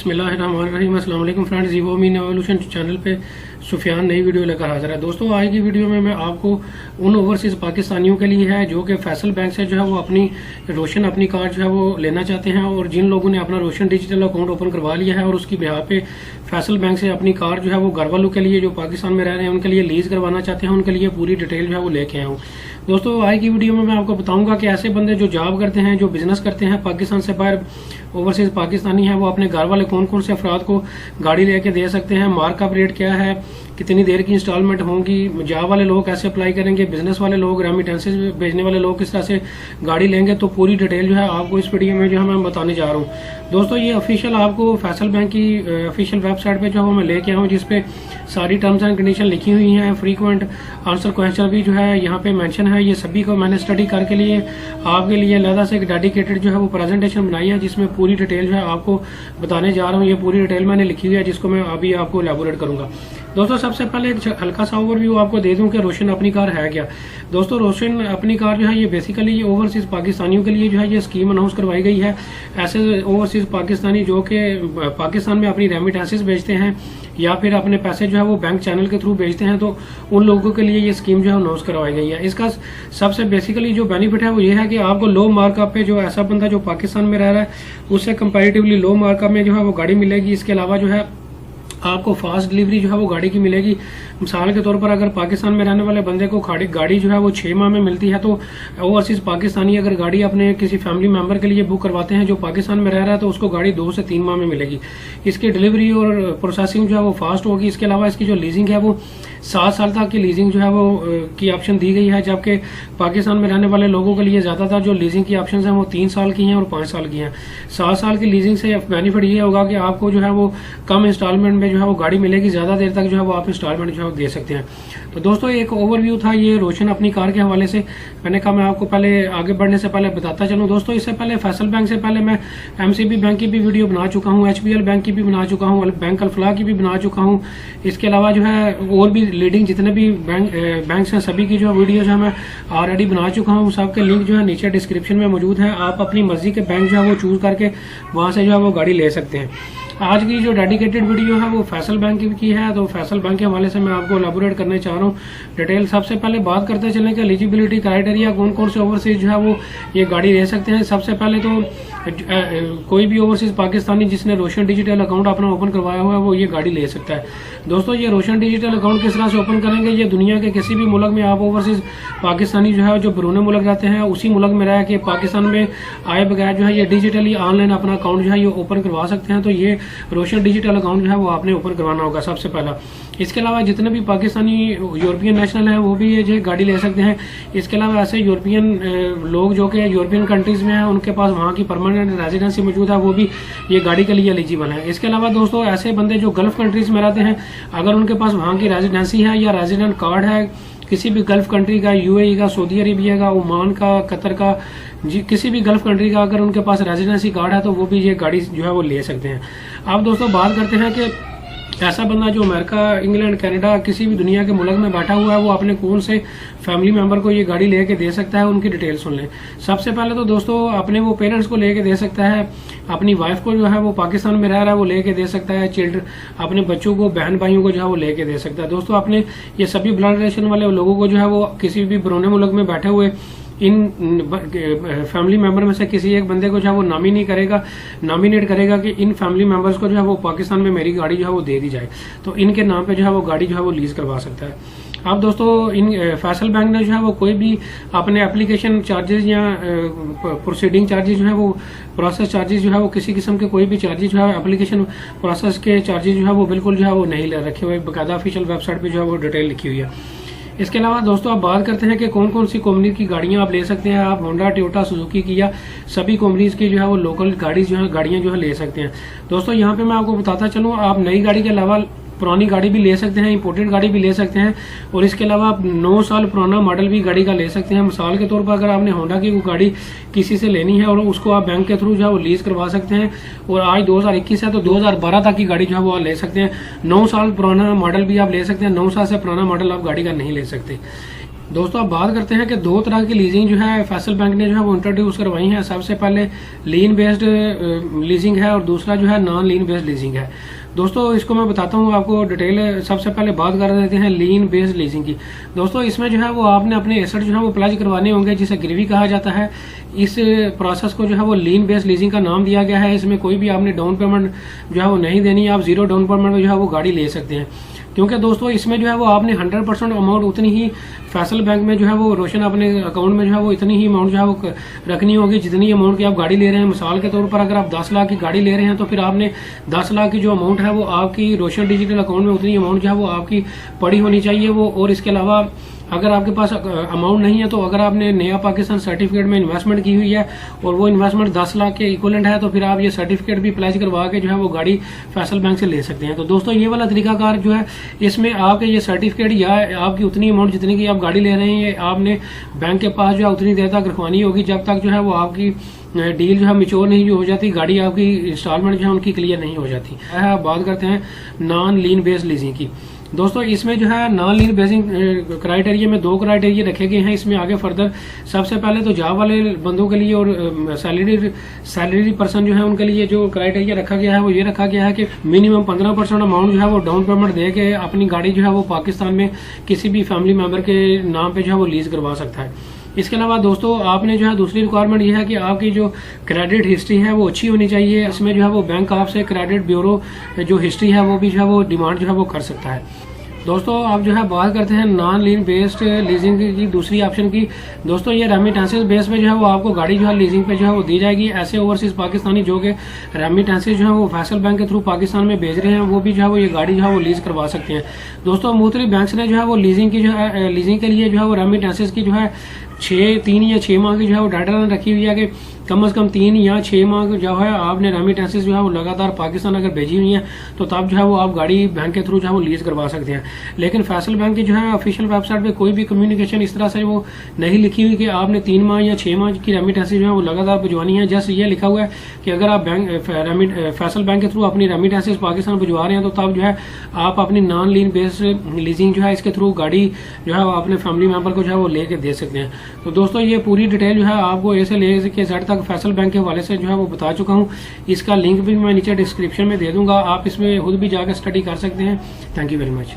बिस्मिल्लाहिर्रहमानिर्रहीम। अस्सलाम वालेकुम फ्रेंड्स, जीवो मीन एवोल्यूशन चैनल पे सुफियान नई वीडियो लेकर हाजिर है। दोस्तों, आज की वीडियो में मैं आपको उन ओवरसीज पाकिस्तानियों के लिए है जो कि फैसल बैंक से जो है वो अपनी रोशन अपनी कार जो है वो लेना चाहते हैं, और जिन लोगों ने अपना रोशन डिजिटल अकाउंट ओपन करवा लिया है और उसकी बिहार पे फैसल बैंक से अपनी कार जो है वो घर वालों के लिए जो पाकिस्तान में रह रहे हैं उनके लिए लीज करवाना चाहते हैं, उनके लिए पूरी डिटेल जो है वो लेके आया हूँ। दोस्तों, आज की वीडियो में मैं आपको बताऊंगा कि ऐसे बंदे जो जॉब करते हैं, जो बिजनेस करते हैं पाकिस्तान से बाहर, ओवरसीज पाकिस्तानी है, वो अपने घर वाले कौन कौन से अफराद को गाड़ी लेके दे सकते हैं, मार्कअप रेट क्या है, कितनी देर की इंस्टॉलमेंट होंगी, जॉब वाले लोग कैसे अप्लाई करेंगे, बिजनेस वाले लोग, रेमिटेंसेज भेजने वाले लोग किस तरह से गाड़ी लेंगे, तो पूरी डिटेल जो है आपको इस वीडियो में जो है मैं बताने जा रहा हूँ। दोस्तों, ये ऑफिशियल आपको फैसल बैंक की ऑफिशियल वेबसाइट पे जो है वो मैं लेके आया हूँ, जिसपे सारी टर्म्स एंड कंडीशन लिखी हुई हैं। फ्रीक्वेंट आंसर क्वेश्चन भी जो है यहाँ पे मेंशन है। ये सभी को मैंने स्टडी करके लिए आपके लिए अलग से एक डेडिकेटेड जो है वो प्रेजेंटेशन बनाई है, जिसमें पूरी डिटेल जो है आपको बताने जा रहा हूँ। ये पूरी डिटेल मैंने लिखी हुई है, जिसको मैं अभी आपको एलैबोरेट करूंगा। दोस्तों, सबसे पहले एक हल्का सा ओवरव्यू आपको दे दूं कि रोशन अपनी कार है क्या। दोस्तों, रोशन अपनी कार जो है ये बेसिकली ये ओवरसीज पाकिस्तानियों के लिए जो है ये स्कीम अनाउंस करवाई गई है। ऐसे ओवरसीज पाकिस्तानी जो कि पाकिस्तान में अपनी रेमिटेंसेस भेजते हैं या फिर अपने पैसे जो है वो बैंक चैनल के थ्रू भेजते हैं, तो उन लोगों के लिए ये स्कीम जो है अनाउंस करवाई गई है। इसका सबसे बेसिकली जो बेनिफिट है वो ये है कि आपको लो मार्कअप पे जो ऐसा बंदा जो पाकिस्तान में रह रहा है उससे कंपैरेटिवली लो मार्कअप में जो है वो गाड़ी मिलेगी। इसके अलावा जो है आपको फास्ट डिलीवरी जो है वो गाड़ी की मिलेगी। मिसाल के तौर पर अगर पाकिस्तान में रहने वाले बंदे को गाड़ी जो है वो 6 माह में मिलती है, तो ओवरसीज पाकिस्तानी अगर गाड़ी अपने किसी फैमिली मेंबर के लिए बुक करवाते हैं जो पाकिस्तान में रह रहा है, तो उसको गाड़ी 2 से 3 माह में मिलेगी। इसकी डिलीवरी और प्रोसेसिंग जो है वो फास्ट होगी। इसके अलावा इसकी जो लीजिंग है वो 7 साल तक की लीजिंग जो है वो की ऑप्शन दी गई है, जबकि पाकिस्तान में रहने वाले लोगों के लिए ज्यादातर जो लीजिंग की ऑप्शन है वो 3 साल की हैं और 5 साल की हैं। 7 साल की लीजिंग से बेनिफिट ये होगा कि आपको जो है वो कम इंस्टॉलमेंट में जो है वो गाड़ी मिलेगी, ज्यादा देर तक जो है वो आप इंस्टॉलमेंट जो है दे सकते हैं। तो दोस्तों, एक ओवरव्यू था ये रोशन अपनी कार के हवाले से। मैंने कहा मैं आपको पहले आगे बढ़ने से पहले बताता चलूं। दोस्तों, इससे पहले फैसल बैंक से पहले मैं एमसीबी बैंक की भी वीडियो बना चुका हूं, एचबीएल बैंक की भी बना चुका हूं, बैंक अल्फलाह की भी बना चुका हूं। इसके अलावा जो है और भी लीडिंग जितने भी बैंक हैं सभी की जो वीडियो जो है मैं ऑलरेडी बना चुका हूँ। सबके लिंक जो है नीचे डिस्क्रिप्शन में मौजूद है। आप अपनी मर्जी के बैंक जो है वो चूज करके वहां से जो है वो गाड़ी ले सकते हैं। आज की जो डेडिकेटेड वीडियो है वो फैसल बैंक की है, तो फैसल बैंक के हवाले से मैं आपको एलैबोरेट करने चाह रहा हूँ डिटेल। सबसे पहले बात करते चलें कि एलिजिबिलिटी क्राइटेरिया कौन कौन से ओवरसीज जो है वो ये गाड़ी ले सकते हैं। सबसे पहले तो कोई भी ओवरसीज पाकिस्तानी जिसने रोशन डिजिटल अकाउंट अपना ओपन करवाया हुआ है वो ये गाड़ी ले सकता है। दोस्तों, ये रोशन डिजिटल अकाउंट किस तरह से ओपन करेंगे, ये दुनिया के किसी भी मुल्क में आप ओवरसीज पाकिस्तानी जो है जो बरूने मुल्क रहते हैं उसी मुल्क में रह के पाकिस्तान में आए बगैर जो है ये डिजिटली ऑनलाइन अपना अकाउंट जो है ये ओपन करवा सकते हैं। तो ये रोशन डिजिटल अकाउंट जो है वो आपने ओपन करवाना होगा सबसे पहला। इसके अलावा जितने भी पाकिस्तानी यूरोपियन नेशनल है वो भी ये जो गाड़ी ले सकते हैं। इसके अलावा ऐसे यूरोपियन लोग जो कि यूरोपियन कंट्रीज में हैं उनके पास वहाँ की परमानेंट रेजिडेंसी मौजूद है, वो भी ये गाड़ी के लिए एलिजिबल है। इसके अलावा दोस्तों, ऐसे बंदे जो गल्फ कंट्रीज में रहते हैं, अगर उनके पास वहाँ की रेजिडेंसी है या रेजिडेंट कार्ड है किसी भी गल्फ कंट्री का, यूएई का, सऊदी अरेबिया का, ओमान का, कतर का, किसी भी गल्फ कंट्री का अगर उनके पास रेजिडेंसी कार्ड है तो वो भी ये गाड़ी जो है वो ले सकते हैं। अब दोस्तों, बात करते हैं कि ऐसा बंदा जो अमेरिका, इंग्लैंड, कनाडा, किसी भी दुनिया के मुल्क में बैठा हुआ है वो अपने कौन से फैमिली मेंबर को ये गाड़ी लेके दे सकता है, उनकी डिटेल सुन लें। सबसे पहले तो दोस्तों, अपने वो पेरेंट्स को लेके दे सकता है, अपनी वाइफ को जो है वो पाकिस्तान में रह रहा है वो लेके दे सकता है, चिल्ड्रन अपने बच्चों को, बहन भाइयों को जो है वो लेके दे सकता है। दोस्तों, अपने ये सभी ब्लड रिलेशन वाले लोगों को जो है वो किसी भी बरूने मुल्क में बैठे हुए इन फैमिली मेंबर में से किसी एक बंदे को जो है वो नॉमिनेट करेगा कि इन फैमिली मेंबर्स को जो है वो पाकिस्तान में मेरी गाड़ी जो है वो दे दी जाए, तो इनके नाम पे जो है वो गाड़ी जो है वो लीज करवा सकता है। अब दोस्तों, इन फैसल बैंक ने जो है वो कोई भी अपने एप्लीकेशन चार्जेस या प्रोसीडिंग चार्जेस जो है वो प्रोसेस चार्जेस जो है वो किसी किस्म के कोई भी चार्जेस जो है एप्लीकेशन प्रोसेस के चार्जेस जो है वो बिल्कुल जो है वो नहीं ले रखे हुए। बाकायदा ऑफिशियल वेबसाइट पे जो है वो डिटेल लिखी हुई है। इसके अलावा दोस्तों, आप बात करते हैं कि कौन कौन सी कंपनी की गाड़ियां आप ले सकते हैं। आप होंडा, टोयोटा, सुजुकी की या सभी कंपनीज की जो है वो लोकल गाड़ियां जो है ले सकते हैं। दोस्तों, यहाँ पे मैं आपको बताता चलूँ, आप नई गाड़ी के अलावा पुरानी गाड़ी भी ले सकते हैं, इंपोर्टेड गाड़ी भी ले सकते हैं, और इसके अलावा आप 9 साल पुराना मॉडल भी गाड़ी का ले सकते हैं। मिसाल के तौर पर अगर आपने होंडा की गाड़ी किसी से लेनी है और उसको आप बैंक के थ्रू जो है वो लीज करवा सकते हैं, और आज 2021 है तो 2012 तक की गाड़ी जो है वो आप ले सकते हैं। 9 साल पुराना मॉडल भी आप ले सकते हैं, 9 साल से पुराना मॉडल आप गाड़ी का नहीं ले सकते। दोस्तों अब बात करते हैं कि दो तरह की लीजिंग जो है फैसल बैंक ने जो है वो इंट्रोड्यूस करवाई है। सबसे पहले लीन बेस्ड लीजिंग है और दूसरा जो है नॉन लीन बेस्ड लीजिंग है। दोस्तों इसको मैं बताता हूँ आपको डिटेल। सबसे पहले बात कर देते हैं लीन बेस्ड लीजिंग की। दोस्तों इसमें जो है वो आपने अपने एसेट जो है वो प्लेज करवाने होंगे, जिसे गिरवी कहा जाता है। इस प्रोसेस को जो है वो लीन बेस्ड लीजिंग का नाम दिया गया है। इसमें कोई भी आपने डाउन पेमेंट जो है वो नहीं देनी, आप जीरो डाउन पेमेंट में जो है वो गाड़ी ले सकते हैं। क्योंकि दोस्तों इसमें जो है वो आपने 100% अमाउंट उतनी ही फैसल बैंक में जो है वो रोशन अपने अकाउंट में जो है वो इतनी ही अमाउंट जो है वो रखनी होगी जितनी अमाउंट की आप गाड़ी ले रहे हैं। मिसाल के तौर पर अगर आप 10 लाख की गाड़ी ले रहे हैं तो फिर आपने 10 लाख की जो अमाउंट है वो आपकी रोशन डिजिटल अकाउंट में उतनी अमाउंट जो है वो आपकी पड़ी होनी चाहिए वो। और इसके अलावा अगर आपके पास अमाउंट नहीं है तो अगर आपने नया पाकिस्तान सर्टिफिकेट में इन्वेस्टमेंट की हुई है और वो इन्वेस्टमेंट 10 लाख के इक्वलेंट है तो फिर आप ये सर्टिफिकेट भी प्लेज करवा के जो है वो गाड़ी फैसल बैंक से ले सकते हैं। तो दोस्तों ये वाला तरीकाकार जो है इसमें आपके ये सर्टिफिकेट या आपकी उतनी अमाउंट जितनी की आप गाड़ी ले रहे हैं आपने बैंक के पास जो है उतनी देर तक रखवानी होगी जब तक जो है वो आपकी डील जो है मिच्योर नहीं हो जाती, गाड़ी आपकी इंस्टॉलमेंट जो है उनकी क्लियर नहीं हो जाती। बात करते हैं नॉन लीन बेस्ड लीजिंग की। दोस्तों इसमें जो है नॉन लीन बेसिंग क्राइटेरिया में 2 क्राइटेरिया रखे गए हैं। इसमें आगे फर्दर सबसे पहले तो जॉब वाले बंदों के लिए और सैलरी पर्सन जो है उनके लिए जो क्राइटेरिया रखा गया है वो ये रखा गया है कि मिनिमम 15% अमाउंट जो है वो डाउन पेमेंट दे के अपनी गाड़ी जो है वो पाकिस्तान में किसी भी फैमिली मेंबर के नाम पे जो है वो लीज करवा सकता है। इसके अलावा दोस्तों आपने जो है दूसरी रिक्वायरमेंट ये है कि आपकी जो क्रेडिट हिस्ट्री है वो अच्छी होनी चाहिए। इसमें जो है वो बैंक आपसे क्रेडिट ब्यूरो जो हिस्ट्री है वो भी जो है वो डिमांड जो है वो कर सकता है। दोस्तों आप जो है बात करते हैं नॉन लीन बेस्ड लीजिंग की दूसरी ऑप्शन की। दोस्तों ये रेमिटेंसेस बेस पे जो है वो आपको गाड़ी जो है लीजिंग पे जो है वो दी जाएगी। ऐसे ओवरसीज पाकिस्तानी जो कि रेमिटेंसेस जो है वो फैसल बैंक के थ्रू पाकिस्तान में भेज रहे हैं वो भी जो है वो ये गाड़ी जो है वो लीज करवा सकते हैं। दोस्तों मुख्तलिफ बैंक्स ने जो है वो लीजिंग की जो है लीजिंग के लिए जो है वो रेमिटेंसेस की जो है 3 या 6 माह की जो है वो डेडलाइन रखी हुई है कि कम से कम 3 या 6 माह जो है आपने रेमिटेंसेस जो है वो लगातार पाकिस्तान अगर भेजी हुई है तो तब जो है वो आप गाड़ी बैंक के थ्रू जो है वो लीज करवा सकते हैं। लेकिन फैसल बैंक की जो है ऑफिशियल वेबसाइट पे कोई भी कम्युनिकेशन इस तरह से वो नहीं लिखी हुई कि आपने 3 माह या 6 माह की रेमिटेंसेस जो है वो लगातार भिजवानी है। जस्ट ये लिखा हुआ है कि अगर आप फैसल बैंक के थ्रू अपनी रेमिटेंसेस पाकिस्तान भिजवा रहे हैं तो तब जो है आप अपनी नॉन लीन बेस्ड लीजिंग जो है इसके थ्रू गाड़ी जो है वो अपने फैमिली मेंबर को जो है वो लेके दे सकते हैं। तो दोस्तों ये पूरी डिटेल जो है आपको ए से लेकर जेड तक फैसल बैंक के हवाले से जो है वो बता चुका हूँ। इसका लिंक भी मैं नीचे डिस्क्रिप्शन में दे दूंगा, आप इसमें खुद भी जाकर स्टडी कर सकते हैं। Thank you very much.